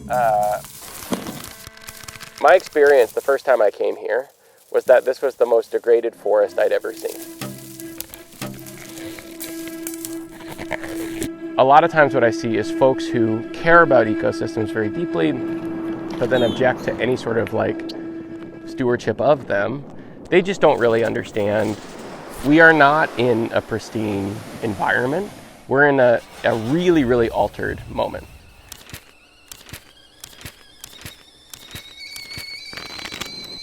My experience the first time I came here was that this was the most degraded forest I'd ever seen. A lot of times what I see is folks who care about ecosystems very deeply, but then object to any sort of like stewardship of them. They just don't really understand. We are not in a pristine environment. We're in a really, really altered moment.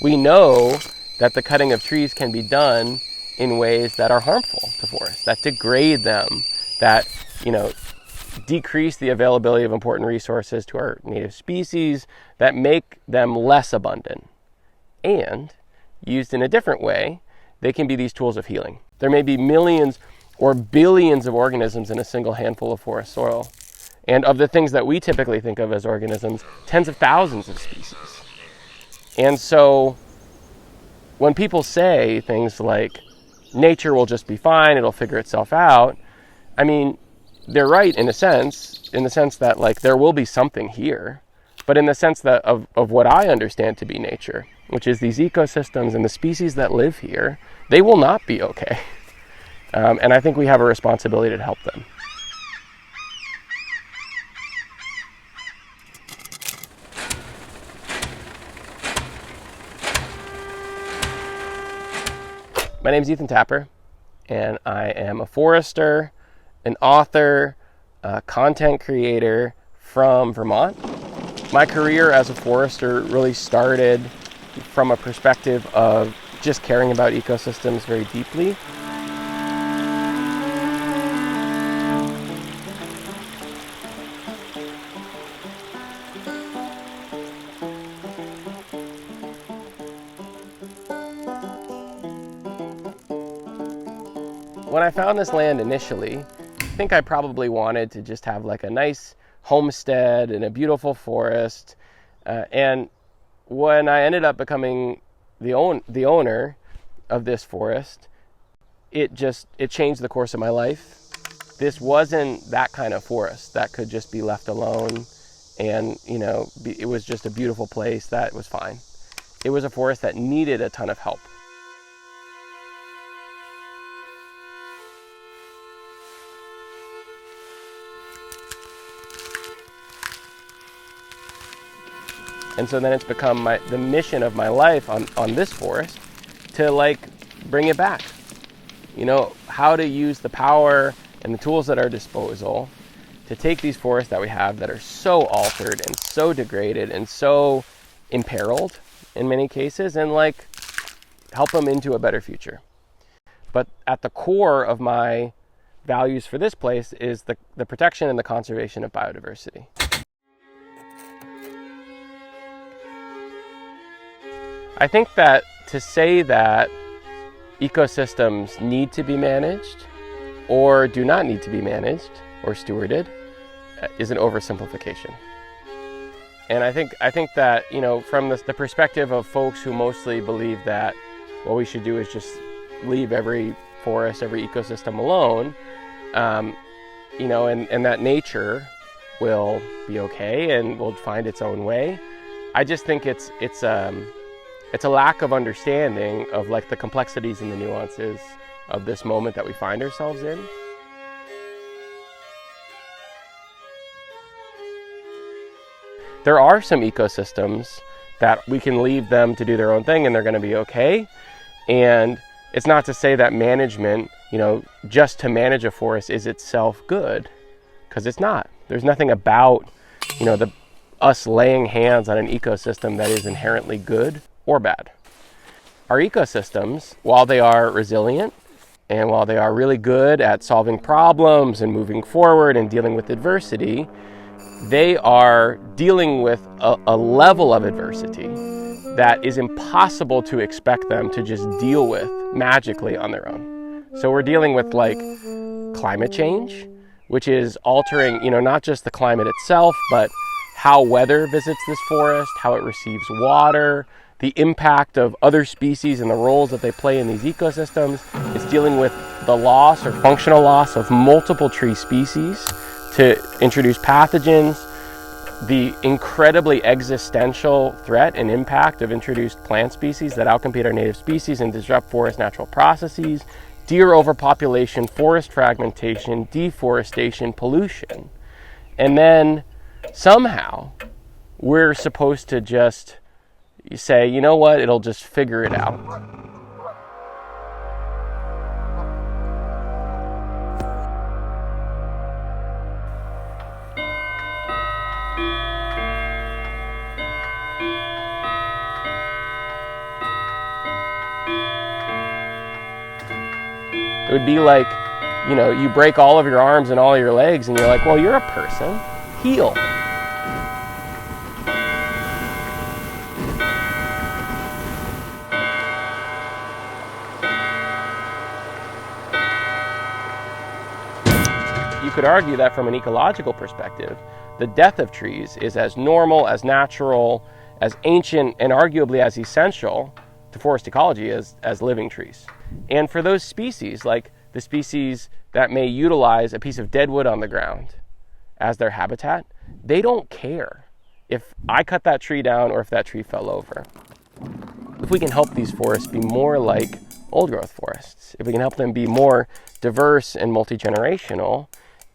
We know that the cutting of trees can be done in ways that are harmful to forests, that degrade them, that, decrease the availability of important resources to our native species, that make them less abundant. And used in a different way, they can be these tools of healing. There may be millions or billions of organisms in a single handful of forest soil. And of the things that we typically think of as organisms, tens of thousands of species. And so when people say things like, nature will just be fine, it'll figure itself out, I mean, they're right in the sense that like there will be something here, but in the sense that of what I understand to be nature, which is these ecosystems and the species that live here, they will not be okay. And I think we have a responsibility to help them. My name is Ethan Tapper, and I am a forester, an author, a content creator from Vermont. My career as a forester really started from a perspective of just caring about ecosystems very deeply. When I found this land initially, I think I probably wanted to just have like a nice homestead and a beautiful forest. And when I ended up becoming the owner of this forest, it changed the course of my life. This wasn't that kind of forest that could just be left alone and, it was just a beautiful place that was fine. It was a forest that needed a ton of help. And so then it's become the mission of my life on this forest to bring it back. How to use the power and the tools at our disposal to take these forests that we have that are so altered and so degraded and so imperiled in many cases and help them into a better future. But at the core of my values for this place is the protection and the conservation of biodiversity. I think that to say that ecosystems need to be managed or do not need to be managed or stewarded is an oversimplification. And I think that, from the perspective of folks who mostly believe that what we should do is just leave every forest, every ecosystem alone, and that nature will be okay and will find its own way. I just think it's a lack of understanding of the complexities and the nuances of this moment that we find ourselves in. There are some ecosystems that we can leave them to do their own thing and they're going to be okay. And it's not to say that management, just to manage a forest is itself good, because it's not. There's nothing about, us laying hands on an ecosystem that is inherently good or bad. Our ecosystems, while they are resilient and while they are really good at solving problems and moving forward and dealing with adversity, they are dealing with a level of adversity that is impossible to expect them to just deal with magically on their own. So we're dealing with climate change, which is altering, not just the climate itself, but how weather visits this forest, how it receives water, the impact of other species and the roles that they play in these ecosystems. It's dealing with the loss or functional loss of multiple tree species to introduce pathogens, the incredibly existential threat and impact of introduced plant species that outcompete our native species and disrupt forest natural processes, deer overpopulation, forest fragmentation, deforestation, pollution. And then somehow we're supposed to just say, you know what, it'll just figure it out. It would be like, you know, you break all of your arms and all of your legs and you're like, well, you're a person, heal. You could argue that from an ecological perspective, the death of trees is as normal, as natural, as ancient, and arguably as essential to forest ecology as living trees. And for those species, like the species that may utilize a piece of dead wood on the ground as their habitat, they don't care if I cut that tree down or if that tree fell over. If we can help these forests be more like old growth forests, if we can help them be more diverse and multi-generational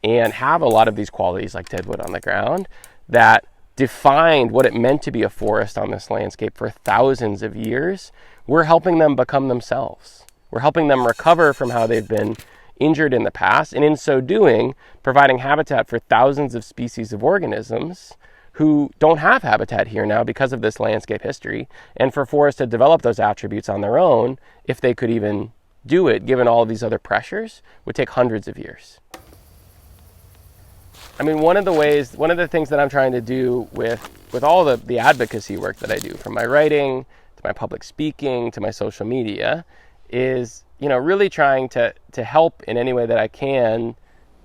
and have a lot of these qualities like dead wood on the ground that defined what it meant to be a forest on this landscape for thousands of years, we're helping them become themselves. We're helping them recover from how they've been injured in the past, and in so doing, providing habitat for thousands of species of organisms who don't have habitat here now because of this landscape history, and for forests to develop those attributes on their own, if they could even do it, given all of these other pressures, would take hundreds of years. I mean, one of the things that I'm trying to do with all the advocacy work that I do, from my writing to my public speaking to my social media, is, you know, really trying to help in any way that I can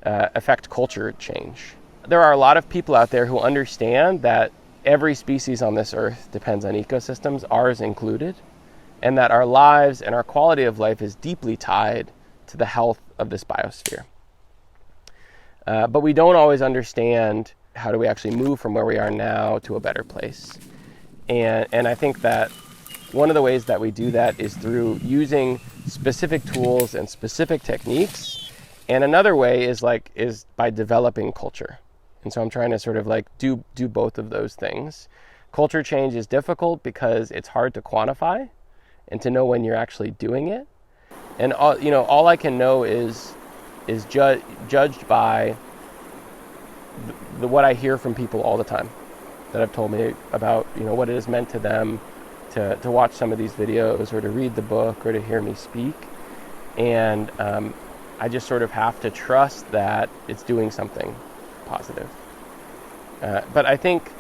affect culture change. There are a lot of people out there who understand that every species on this earth depends on ecosystems, ours included, and that our lives and our quality of life is deeply tied to the health of this biosphere. But we don't always understand how do we actually move from where we are now to a better place. And I think that one of the ways that we do that is through using specific tools and specific techniques. And another way is by developing culture. And so I'm trying to sort of like do both of those things. Culture change is difficult because it's hard to quantify and to know when you're actually doing it. And all I can know is judged by what I hear from people all the time that have told me about, you know, what it has meant to them to watch some of these videos or to read the book or to hear me speak. And I just sort of have to trust that it's doing something positive. But I think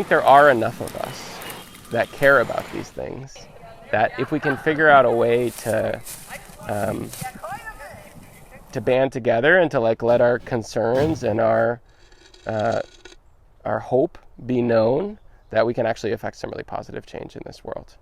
there are enough of us that care about these things that if we can figure out a way to band together and to like let our concerns and our hope be known, that we can actually affect some really positive change in this world.